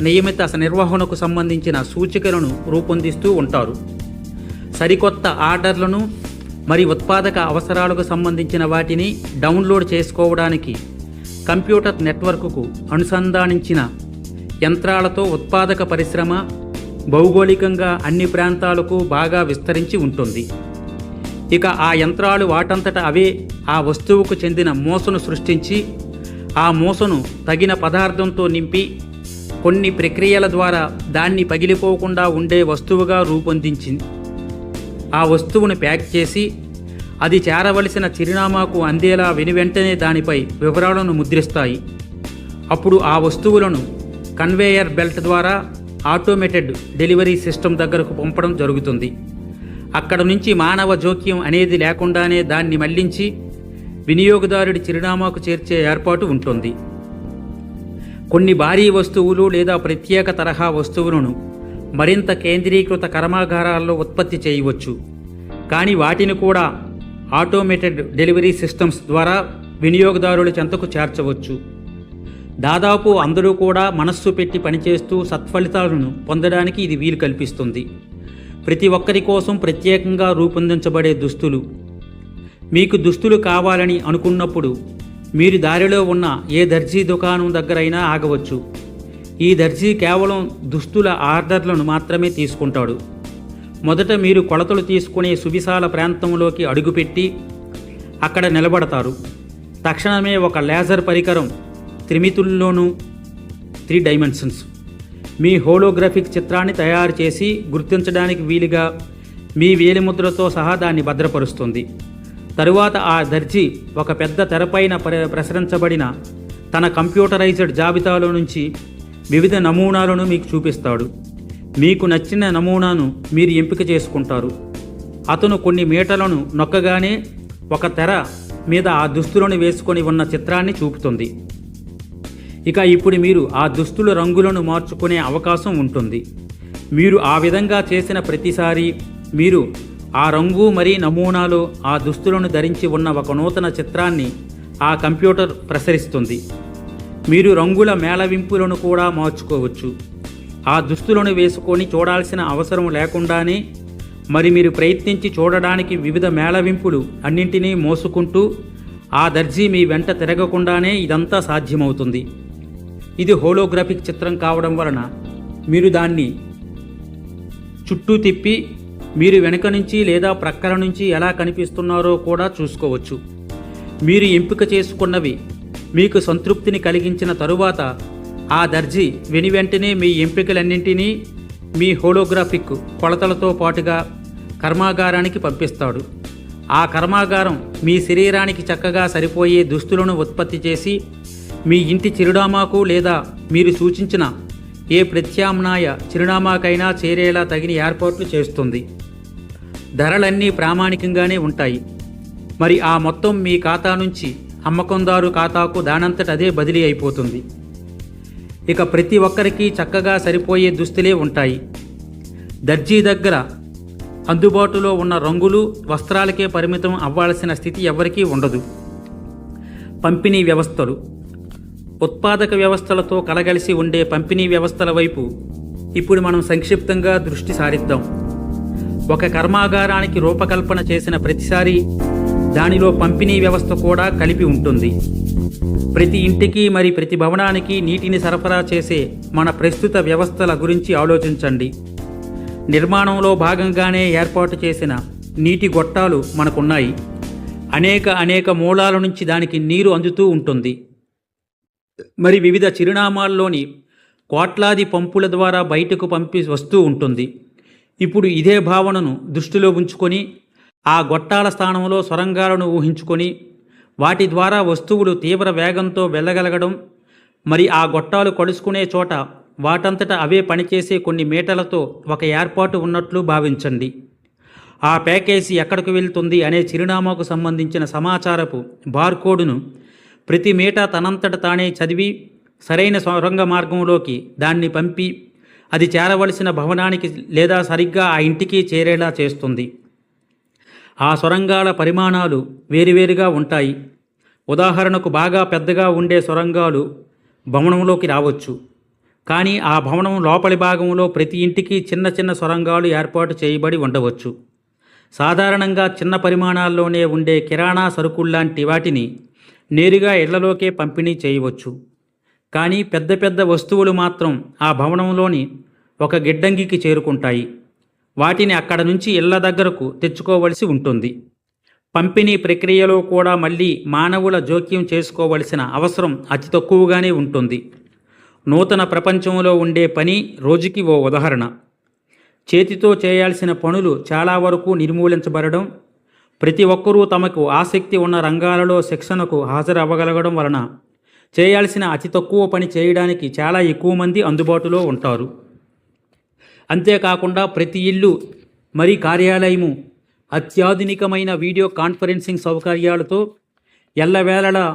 నియమిత నిర్వహణకు సంబంధించిన సూచికలను రూపొందిస్తూ ఉంటారు. సరికొత్త ఆర్డర్లను మరి ఉత్పాదక అవసరాలకు సంబంధించిన వాటిని డౌన్లోడ్ చేసుకోవడానికి కంప్యూటర్ నెట్వర్క్కు అనుసంధానించిన యంత్రాలతో ఉత్పాదక పరిశ్రమ భౌగోళికంగా అన్ని ప్రాంతాలకు బాగా విస్తరించి ఉంటుంది. ఇక ఆ యంత్రాలు వాటంతట అవే ఆ వస్తువుకు చెందిన మూసను సృష్టించి, ఆ మూసను తగిన పదార్థంతో నింపి కొన్ని ప్రక్రియల ద్వారా దాన్ని పగిలిపోకుండా ఉండే వస్తువుగా రూపొందించి ఆ వస్తువును ప్యాక్ చేసి అది చేరవలసిన చిరునామాకు అందేలా వెనువెంటనే దానిపై వివరాలను ముద్రిస్తాయి. అప్పుడు ఆ వస్తువులను కన్వేయర్ బెల్ట్ ద్వారా ఆటోమేటెడ్ డెలివరీ సిస్టమ్ దగ్గరకు పంపడం జరుగుతుంది. అక్కడ నుంచి మానవ జోక్యం అనేది లేకుండానే దాన్ని మళ్లించి వినియోగదారుడి చిరునామాకు చేర్చే ఏర్పాటు ఉంటుంది. కొన్ని భారీ వస్తువులు లేదా ప్రత్యేక తరహా వస్తువులను మరింత కేంద్రీకృత కర్మాగారాల్లో ఉత్పత్తి చేయవచ్చు. కానీ వాటిని కూడా ఆటోమేటెడ్ డెలివరీ సిస్టమ్స్ ద్వారా వినియోగదారుల చెంతకు చేర్చవచ్చు. దాదాపు అందరూ కూడా మనస్సు పెట్టి పనిచేస్తూ సత్ఫలితాలను పొందడానికి ఇది వీలు కల్పిస్తుంది. ప్రతి ఒక్కరి కోసం ప్రత్యేకంగా రూపొందించబడే దుస్తులు. మీకు దుస్తులు కావాలని అనుకున్నప్పుడు మీరు దారిలో ఉన్న ఏ దర్జీ దుకాణం దగ్గరైనా ఆగవచ్చు. ఈ దర్జీ కేవలం దుస్తుల ఆర్డర్లను మాత్రమే తీసుకుంటాడు. మొదట మీరు కొలతలు తీసుకునే సువిశాల ప్రాంతంలోకి అడుగుపెట్టి అక్కడ నిలబడతారు. తక్షణమే ఒక లేజర్ పరికరం త్రిమితుల్లోనూ 3 డైమెన్షన్స్ మీ హోలోగ్రఫిక్ చిత్రాన్ని తయారు చేసి గుర్తించడానికి వీలుగా మీ వేలిముద్రతో సహా దాన్ని భద్రపరుస్తుంది. తరువాత ఆ దర్జీ ఒక పెద్ద తెరపైన ప్రసరించబడిన తన కంప్యూటరైజ్డ్ జాబితాలో నుంచి వివిధ నమూనాలను మీకు చూపిస్తాడు. మీకు నచ్చిన నమూనాను మీరు ఎంపిక చేసుకుంటారు. అతను కొన్ని మీటర్లను నొక్కగానే ఒక తెర మీద ఆ దుస్తులను వేసుకొని ఉన్న చిత్రాన్ని చూపుతుంది. ఇక ఇప్పుడు మీరు ఆ దుస్తుల రంగులను మార్చుకునే అవకాశం ఉంటుంది. మీరు ఆ విధంగా చేసిన ప్రతిసారి మీరు ఆ రంగు మరి నమూనాలో ఆ దుస్తులను ధరించి ఉన్న ఒక నూతన చిత్రాన్ని ఆ కంప్యూటర్ ప్రసరిస్తుంది. మీరు రంగుల మేళవింపులను కూడా మార్చుకోవచ్చు. ఆ దుస్తులను వేసుకొని చూడాల్సిన అవసరం లేకుండానే మరి మీరు ప్రయత్నించి చూడడానికి వివిధ మేళవింపులు అన్నింటినీ మోసుకుంటూ ఆ దర్జీ మీ వెంట తిరగకుండానే ఇదంతా సాధ్యమవుతుంది. ఇది హోలోగ్రాఫిక్ చిత్రం కావడం వలన మీరు దాన్ని చుట్టూ తిప్పి మీరు వెనుక నుంచి లేదా ప్రక్కల నుంచి ఎలా కనిపిస్తున్నారో కూడా చూసుకోవచ్చు. మీరు ఎంపిక చేసుకున్నవి మీకు సంతృప్తిని కలిగించిన తరువాత ఆ దర్జీ వెనువెంటనే మీ ఎంపికలన్నింటినీ మీ హోలోగ్రాఫిక్ కొలతలతో పాటుగా కర్మాగారానికి పంపిస్తాడు. ఆ కర్మాగారం మీ శరీరానికి చక్కగా సరిపోయే దుస్తులను ఉత్పత్తి చేసి మీ ఇంటి చిరునామాకు లేదా మీరు సూచించిన ఏ ప్రత్యామ్నాయ చిరునామాకైనా చేరేలా తగిన ఏర్పాట్లు చేస్తుంది. ధరలన్నీ ప్రామాణికంగానే ఉంటాయి. మరి ఆ మొత్తం మీ ఖాతా నుంచి అమ్మకందారు ఖాతాకు దానంతట అదే బదిలీ అయిపోతుంది. ఇక ప్రతి ఒక్కరికి చక్కగా సరిపోయే దుస్తులే ఉంటాయి. దర్జీ దగ్గర అందుబాటులో ఉన్న రంగులు, వస్త్రాలకే పరిమితం అవ్వాల్సిన స్థితి ఎవరికీ ఉండదు. పంపిణీ వ్యవస్థలు. ఉత్పాదక వ్యవస్థలతో కలగలిసి ఉండే పంపిణీ వ్యవస్థల వైపు ఇప్పుడు మనం సంక్షిప్తంగా దృష్టి సారిద్దాం. ఒక కర్మాగారానికి రూపకల్పన చేసిన ప్రతిసారి దానిలో పంపిణీ వ్యవస్థ కూడా కలిపి ఉంటుంది. ప్రతి ఇంటికి మరి ప్రతి భవనానికి నీటిని సరఫరా చేసే మన ప్రస్తుత వ్యవస్థల గురించి ఆలోచించండి. నిర్మాణంలో భాగంగానే ఏర్పాటు చేసిన నీటి గొట్టాలు మనకున్నాయి. అనేక మూలాల నుంచి దానికి నీరు అందుతూ ఉంటుంది. మరి వివిధ చిరునామాల్లోని కోట్లాది పంపుల ద్వారా బయటకు పంపి వస్తూ ఉంటుంది. ఇప్పుడు ఇదే భావనను దృష్టిలో ఉంచుకొని ఆ గొట్టాల స్థానంలో సొరంగాలను ఊహించుకొని వాటి ద్వారా వస్తువులు తీవ్ర వేగంతో వెళ్ళగలగడం, మరి ఆ గొట్టాలు కలుసుకునే చోట వాటంతట అవే పనిచేసే కొన్ని మీటర్లతో ఒక ఏర్పాటు ఉన్నట్లు భావించండి. ఆ ప్యాకేజీ ఎక్కడికి వెళ్తుంది అనే చిరునామాకు సంబంధించిన సమాచారపు బార్కోడ్ను ప్రతి మీటా తనంతట తానే చదివి సరైన సొరంగ మార్గంలోకి దాన్ని పంపి అది చేరవలసిన భవనానికి లేదా సరిగ్గా ఆ ఇంటికి చేరేలా చేస్తుంది. ఆ సొరంగాల పరిమాణాలు వేరువేరుగా ఉంటాయి. ఉదాహరణకు బాగా పెద్దగా ఉండే సొరంగాలు భవనంలోకి రావచ్చు. కానీ ఆ భవనం లోపలి భాగంలో ప్రతి ఇంటికి చిన్న సొరంగాలు ఏర్పాటు చేయబడి ఉండవచ్చు. సాధారణంగా చిన్న పరిమాణాల్లోనే ఉండే కిరాణా సరుకుల్లాంటి వాటిని నేరుగా ఇళ్లలోకే పంపిణీ చేయవచ్చు. కానీ పెద్ద వస్తువులు మాత్రం ఆ భవనంలోని ఒక గిడ్డంగికి చేరుకుంటాయి. వాటిని అక్కడ నుంచి ఇళ్ల దగ్గరకు తెచ్చుకోవలసి ఉంటుంది. పంపిణీ ప్రక్రియలో కూడా మళ్ళీ మానవుల జోక్యం చేసుకోవలసిన అవసరం అతి తక్కువగానే ఉంటుంది. నూతన ప్రపంచంలో ఉండే పని రోజుకి ఓ ఉదాహరణ. చేతితో చేయాల్సిన పనులు చాలా వరకు నిర్మూలించబడడం, ప్రతి ఒక్కరూ తమకు ఆసక్తి ఉన్న రంగాలలో శిక్షణకు హాజరవ్వగలగడం వలన చేయాల్సిన అతి తక్కువ పని చేయడానికి చాలా ఎక్కువ మంది అందుబాటులో ఉంటారు. అంతేకాకుండా ప్రతి ఇల్లు మరి కార్యాలయము అత్యాధునికమైన వీడియో కాన్ఫరెన్సింగ్ సౌకర్యాలతో ఎల్లవేళలా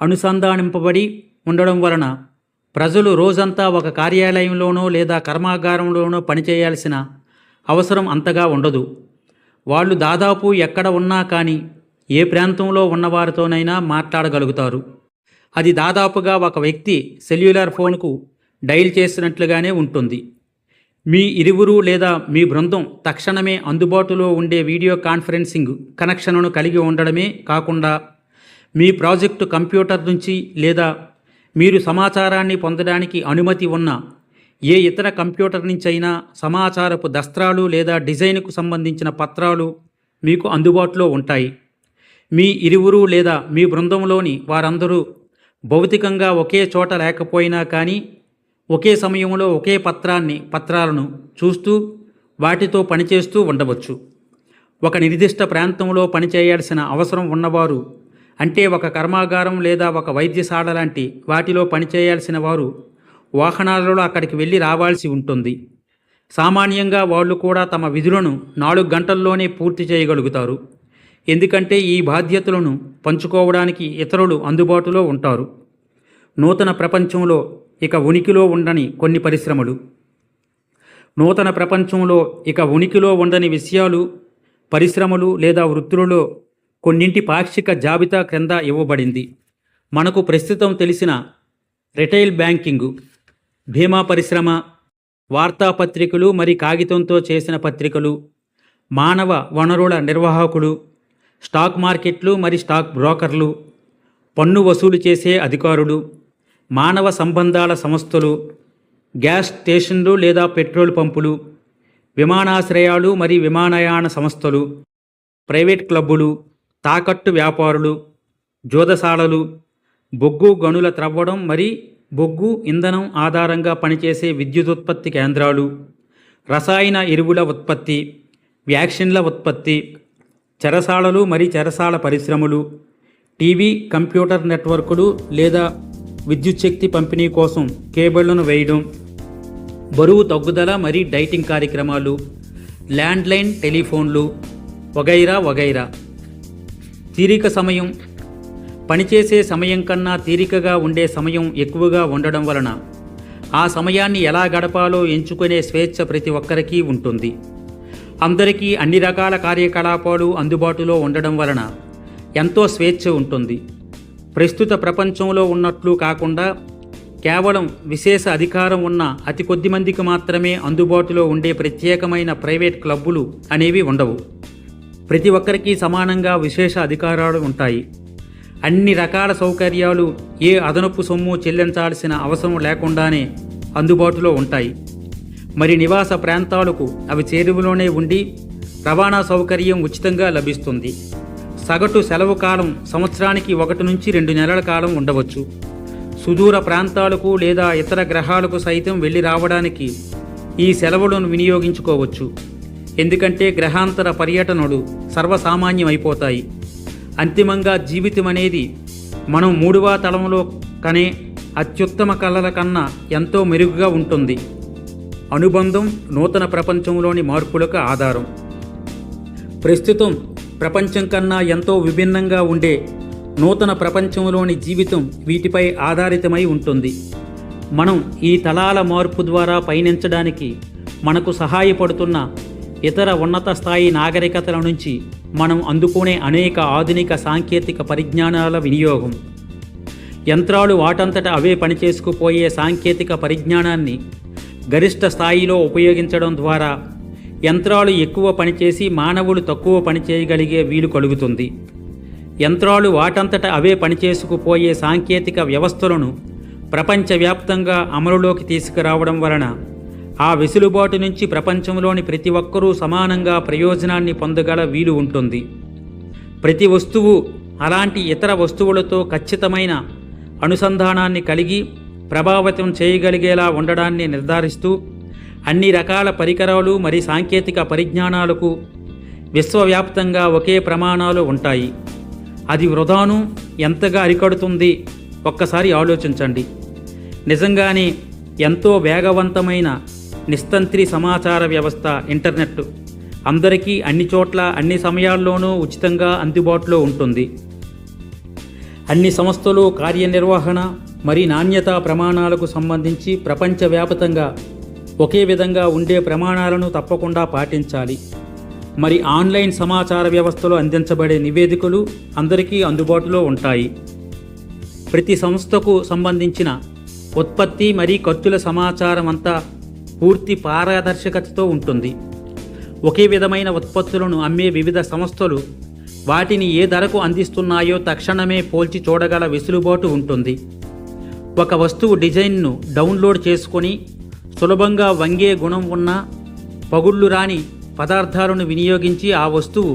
అనుసంధానింపబడి ఉండడం వలన ప్రజలు రోజంతా ఒక కార్యాలయంలోనో లేదా కర్మాగారంలోనో పనిచేయాల్సిన అవసరం అంతగా ఉండదు. వాళ్ళు దాదాపు ఎక్కడ ఉన్నా కానీ ఏ ప్రాంతంలో ఉన్నవారితోనైనా మాట్లాడగలుగుతారు. అది దాదాపుగా ఒక వ్యక్తి సెల్యులార్ ఫోన్కు డైల్ చేసినట్లుగానే ఉంటుంది. మీ ఇరువురు లేదా మీ బృందం తక్షణమే అందుబాటులో ఉండే వీడియో కాన్ఫరెన్సింగ్ కనెక్షన్ను కలిగి ఉండడమే కాకుండా మీ ప్రాజెక్టు కంప్యూటర్ నుంచి లేదా మీరు సమాచారాన్ని పొందడానికి అనుమతి ఉన్న ఏ ఇతర కంప్యూటర్ నుంచైనా సమాచారపు దస్త్రాలు లేదా డిజైన్కు సంబంధించిన పత్రాలు మీకు అందుబాటులో ఉంటాయి. మీ ఇరువురు లేదా మీ బృందంలోని వారందరూ భౌతికంగా ఒకే చోట లేకపోయినా కానీ ఒకే సమయంలో ఒకే పత్రాలను చూస్తూ వాటితో పనిచేస్తూ ఉండవచ్చు. ఒక నిర్దిష్ట ప్రాంతంలో పనిచేయాల్సిన అవసరం ఉన్నవారు, అంటే ఒక కర్మాగారం లేదా ఒక వైద్యశాల లాంటి వాటిలో పనిచేయాల్సిన వారు వాహనాలలో అక్కడికి వెళ్ళి రావాల్సి ఉంటుంది. సామాన్యంగా వాళ్ళు కూడా తమ విధులను 4 గంటల్లోనే పూర్తి చేయగలుగుతారు. ఎందుకంటే ఈ బాధ్యతలను పంచుకోవడానికి ఇతరులు అందుబాటులో ఉంటారు. నూతన ప్రపంచంలో ఇక ఉనికిలో ఉండని కొన్ని పరిశ్రమలు. నూతన ప్రపంచంలో ఇక ఉనికిలో ఉండని విషయాలు, పరిశ్రమలు లేదా వృత్తులలో కొన్నింటి పాక్షిక జాబితా క్రింద ఇవ్వబడింది. మనకు ప్రస్తుతం తెలిసిన రిటైల్ బ్యాంకింగు, బీమా పరిశ్రమ, వార్తాపత్రికలు మరి కాగితంతో చేసిన పత్రికలు, మానవ వనరుల నిర్వాహకులు, స్టాక్ మార్కెట్లు మరి స్టాక్ బ్రోకర్లు, పన్ను వసూలు చేసే అధికారులు, మానవ సంబంధాల సంస్థలు, గ్యాస్ స్టేషన్లు లేదా పెట్రోల్ పంపులు, విమానాశ్రయాలు మరి విమానయాన సంస్థలు, ప్రైవేట్ క్లబ్బులు, తాకట్టు వ్యాపారులు, జోదశాలలు, బొగ్గు గనుల త్రవ్వడం మరి బొగ్గు ఇంధనం ఆధారంగా పనిచేసే విద్యుదుత్పత్తి కేంద్రాలు, రసాయన ఎరువుల ఉత్పత్తి, వ్యాక్సిన్ల ఉత్పత్తి, చెరసాలలు మరి చెరసాల పరిశ్రమలు, టీవీ కంప్యూటర్ నెట్వర్కులు లేదా విద్యుత్ శక్తి పంపిణీ కోసం కేబుళ్లను వేయడం, బరువు తగ్గుదల మరి డైటింగ్ కార్యక్రమాలు, ల్యాండ్లైన్ టెలిఫోన్లు వగైరా వగైరా. తీరిక సమయం. పనిచేసే సమయం కన్నా తీరికగా ఉండే సమయం ఎక్కువగా ఉండడం వలన ఆ సమయాన్ని ఎలా గడపాలో ఎంచుకునే స్వేచ్ఛ ప్రతి ఒక్కరికి ఉంటుంది. అందరికీ అన్ని రకాల కార్యకలాపాలు అందుబాటులో ఉండడం వలన ఎంతో స్వేచ్ఛ ఉంటుంది. ప్రస్తుత ప్రపంచంలో ఉన్నట్లు కాకుండా కేవలం విశేష అధికారం ఉన్న అతి కొద్ది మందికి మాత్రమే అందుబాటులో ఉండే ప్రత్యేకమైన ప్రైవేట్ క్లబ్బులు అనేవి ఉండవు. ప్రతి ఒక్కరికి సమానంగా విశేష అధికారాలు ఉంటాయి. అన్ని రకాల సౌకర్యాలు ఏ అదనపు సొమ్ము చెల్లించాల్సిన అవసరం లేకుండానే అందుబాటులో ఉంటాయి. మరి నివాస ప్రాంతాలకు అవి చేరువలోనే ఉండి రవాణా సౌకర్యం ఉచితంగా లభిస్తుంది. సగటు సెలవు కాలం సంవత్సరానికి 1 నుంచి 2 నెలల కాలం ఉండవచ్చు. సుదూర ప్రాంతాలకు లేదా ఇతర గ్రహాలకు సైతం వెళ్ళి రావడానికి ఈ సెలవులను వినియోగించుకోవచ్చు. ఎందుకంటే గ్రహాంతర పర్యటనలు సర్వసామాన్యమైపోతాయి. అంతిమంగా జీవితం అనేది మనం 3వ తలంలో కనే అత్యుత్తమ కళల కన్నా ఎంతో మెరుగుగా ఉంటుంది. అనుబంధం నూతన ప్రపంచంలోని మార్పులకు ఆధారం. ప్రస్తుతం ప్రపంచం కన్నా ఎంతో విభిన్నంగా ఉండే నూతన ప్రపంచంలోని జీవితం వీటిపై ఆధారితమై ఉంటుంది. మనం ఈ తలాల మార్పు ద్వారా పయనించడానికి మనకు సహాయపడుతున్న ఇతర ఉన్నత స్థాయి నాగరికతల నుంచి మనం అందుకునే అనేక ఆధునిక సాంకేతిక పరిజ్ఞానాల వినియోగం. యంత్రాలు వాటంతట అవే పనిచేసుకుపోయే సాంకేతిక పరిజ్ఞానాన్ని గరిష్ట స్థాయిలో ఉపయోగించడం ద్వారా యంత్రాలు ఎక్కువ పనిచేసి మానవులు తక్కువ పని చేయగలిగే వీలు కలుగుతుంది. యంత్రాలు వాటంతట అవే పనిచేసుకుపోయే సాంకేతిక వ్యవస్థలను ప్రపంచవ్యాప్తంగా అమలులోకి తీసుకురావడం వలన ఆ వెసులుబాటు నుంచి ప్రపంచంలోని ప్రతి ఒక్కరూ సమానంగా ప్రయోజనాన్ని పొందగల వీలు ఉంటుంది. ప్రతి వస్తువు అలాంటి ఇతర వస్తువులతో ఖచ్చితమైన అనుసంధానాన్ని కలిగి ప్రభావితం చేయగలిగేలా ఉండడాన్ని నిర్ధారిస్తూ అన్ని రకాల పరికరాలు మరియు సాంకేతిక పరిజ్ఞానాలకు విశ్వవ్యాప్తంగా ఒకే ప్రమాణాలు ఉంటాయి. అది వృధాను ఎంతగా అరికడుతుంది ఒక్కసారి ఆలోచించండి. నిజంగానే ఎంతో వేగవంతమైన నిస్తంత్రి సమాచార వ్యవస్థ ఇంటర్నెట్ అందరికీ అన్ని చోట్ల అన్ని సమయాల్లోనూ ఉచితంగా అందుబాటులో ఉంటుంది. అన్ని సంస్థలు కార్యనిర్వహణ మరియు నాణ్యతా ప్రమాణాలకు సంబంధించి ప్రపంచవ్యాప్తంగా ఒకే విధంగా ఉండే ప్రమాణాలను తప్పకుండా పాటించాలి. మరి ఆన్లైన్ సమాచార వ్యవస్థలో అందించబడే నివేదికలు అందరికీ అందుబాటులో ఉంటాయి. ప్రతి సంస్థకు సంబంధించిన ఉత్పత్తి మరియు ఖర్చుల సమాచారం అంతా పూర్తి పారదర్శకతతో ఉంటుంది. ఒకే విధమైన ఉత్పత్తులను అమ్మే వివిధ సంస్థలు వాటిని ఏ ధరకు అందిస్తున్నాయో తక్షణమే పోల్చి చూడగల వెసులుబాటు ఉంటుంది. ఒక వస్తువు డిజైన్ను డౌన్లోడ్ చేసుకొని సులభంగా వంగే గుణం ఉన్న పగుళ్ళు రాని పదార్థాలను వినియోగించి ఆ వస్తువు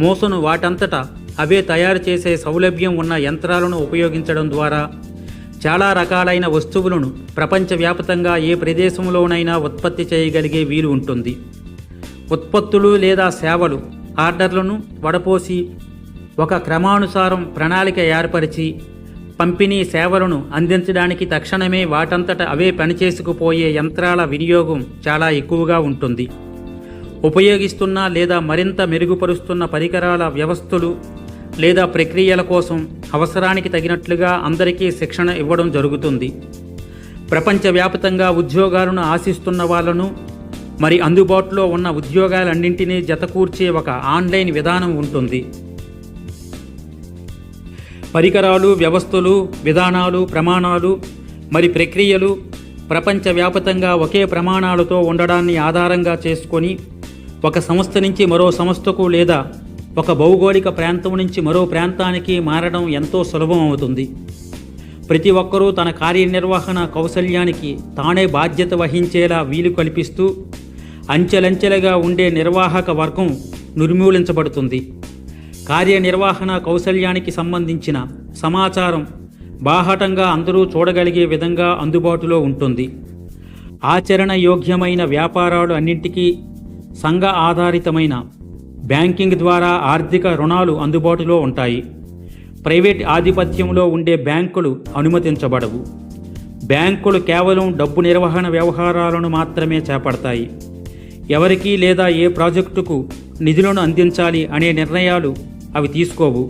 మోసను వాటంతటా అవే తయారు చేసే సౌలభ్యం ఉన్న యంత్రాలను ఉపయోగించడం ద్వారా చాలా రకాలైన వస్తువులను ప్రపంచవ్యాప్తంగా ఏ ప్రదేశంలోనైనా ఉత్పత్తి చేయగలిగే వీలు ఉంటుంది. ఉత్పత్తులు లేదా సేవలు ఆర్డర్లను వడపోసి ఒక క్రమానుసారం ప్రణాళిక ఏర్పరిచి పంపిణీ సేవలను అందించడానికి తక్షణమే వాటంతట అవే పనిచేసుకుపోయే యంత్రాల వినియోగం చాలా ఎక్కువగా ఉంటుంది. ఉపయోగిస్తున్న లేదా మరింత మెరుగుపరుస్తున్న పరికరాల వ్యవస్థలు లేదా ప్రక్రియల కోసం అవసరానికి తగినట్లుగా అందరికీ శిక్షణ ఇవ్వడం జరుగుతుంది. ప్రపంచవ్యాప్తంగా ఉద్యోగాలను ఆశిస్తున్న వాళ్ళను మరి అందుబాటులో ఉన్న ఉద్యోగాలన్నింటినీ జతకూర్చే ఒక ఆన్లైన్ విధానం ఉంటుంది. పరికరాలు, వ్యవస్థలు, విధానాలు, ప్రమాణాలు మరి ప్రక్రియలు ప్రపంచవ్యాప్తంగా ఒకే ప్రమాణాలతో ఉండడాన్ని ఆధారంగా చేసుకొని ఒక సంస్థ నుంచి మరో సంస్థకు లేదా ఒక భౌగోళిక ప్రాంతం నుంచి మరో ప్రాంతానికి మారడం ఎంతో సులభం అవుతుంది. ప్రతి ఒక్కరూ తన కార్యనిర్వహణ కౌశల్యానికి తానే బాధ్యత వహించేలా వీలు కల్పిస్తూ అంచెలంచెలుగా ఉండే నిర్వాహక వర్గం నిర్మూలించబడుతుంది. కార్యనిర్వహణ కౌశల్యానికి సంబంధించిన సమాచారం బాహాటంగా అందరూ చూడగలిగే విధంగా అందుబాటులో ఉంటుంది. ఆచరణ యోగ్యమైన వ్యాపారాలు అన్నింటికీ సంఘ ఆధారితమైన బ్యాంకింగ్ ద్వారా ఆర్థిక రుణాలు అందుబాటులో ఉంటాయి. ప్రైవేట్ ఆధిపత్యంలో ఉండే బ్యాంకులు అనుమతించబడవు. బ్యాంకులు కేవలం డబ్బు నిర్వహణ వ్యవహారాలను మాత్రమే చేపడతాయి. ఎవరికి లేదా ఏ ప్రాజెక్టుకు నిధులను అందించాలి అనే నిర్ణయాలు అవి తీసుకోవు.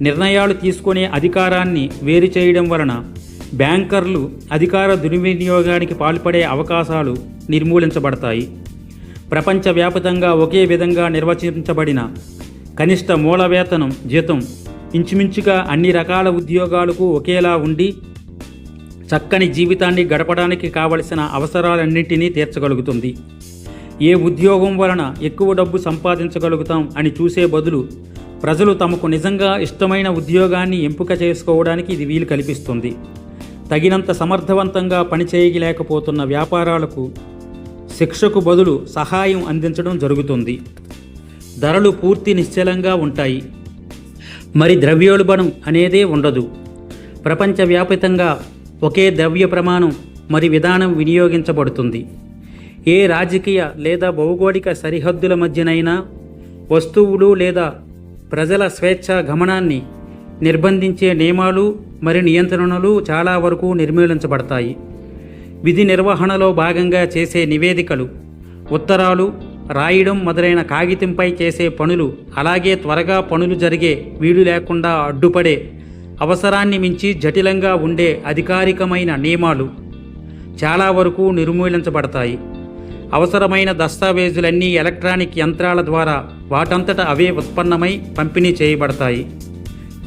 నిర్ణయాలు తీసుకునే అధికారాన్ని వేరు చేయడం వలన బ్యాంకర్లు అధికార దుర్వినియోగానికి పాల్పడే అవకాశాలు నిర్మూలించబడతాయి. ప్రపంచవ్యాప్తంగా ఒకే విధంగా నిర్వచించబడిన కనిష్ట మూల వేతనం జీతం ఇంచుమించుగా అన్ని రకాల ఉద్యోగాలకు ఒకేలా ఉండి చక్కని జీవితాన్ని గడపడానికి కావలసిన అవసరాలన్నింటినీ తీర్చగలుగుతుంది. ఏ ఉద్యోగం వలన ఎక్కువ డబ్బు సంపాదించగలుగుతాం అని చూసే బదులు ప్రజలు తమకు నిజంగా ఇష్టమైన ఉద్యోగాన్ని ఎంపిక చేసుకోవడానికి ఇది వీలు కల్పిస్తుంది. తగినంత సమర్థవంతంగా పనిచేయలేకపోతున్న వ్యాపారాలకు శిక్షకు బదులు సహాయం అందించడం జరుగుతుంది. ధరలు పూర్తి నిశ్చలంగా ఉంటాయి. మరి ద్రవ్యోల్బణం అనేదే ఉండదు. ప్రపంచవ్యాప్తంగా ఒకే ద్రవ్య ప్రమాణం మరి విధానం వినియోగించబడుతుంది. ఏ రాజకీయ లేదా భౌగోళిక సరిహద్దుల మధ్యనైనా వస్తువులు లేదా ప్రజల స్వేచ్ఛ గమనాన్ని నిర్బంధించే నియమాలు మరి నియంత్రణలు చాలా వరకు నిర్మూలించబడతాయి. విధి నిర్వహణలో భాగంగా చేసే నివేదికలు, ఉత్తరాలు రాయడం మొదలైన కాగితంపై చేసే పనులు, అలాగే త్వరగా పనులు జరిగే వీలు లేకుండా అడ్డుపడే అవసరాన్ని మించి జటిలంగా ఉండే అధికారికమైన నియమాలు చాలా వరకు నిర్మూలించబడతాయి. అవసరమైన దస్తావేజులన్నీ ఎలక్ట్రానిక్ యంత్రాల ద్వారా వాటంతట అవే ఉత్పన్నమై పంపిణీ చేయబడతాయి.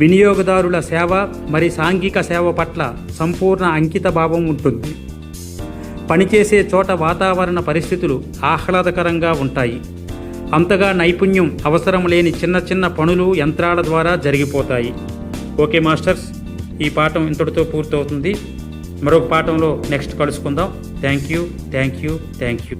వినియోగదారుల సేవ మరి సాంఘిక సేవ పట్ల సంపూర్ణ అంకిత భావం ఉంటుంది. పనిచేసే చోట వాతావరణ పరిస్థితులు ఆహ్లాదకరంగా ఉంటాయి. అంతగా నైపుణ్యం అవసరం లేని చిన్న చిన్న పనులు యంత్రాల ద్వారా జరిగిపోతాయి. ఓకే మాస్టర్స్, ఈ పాఠం ఇంతటితో పూర్తవుతుంది. మరొక పాఠంలో నెక్స్ట్ కలుసుకుందాం. Thank you.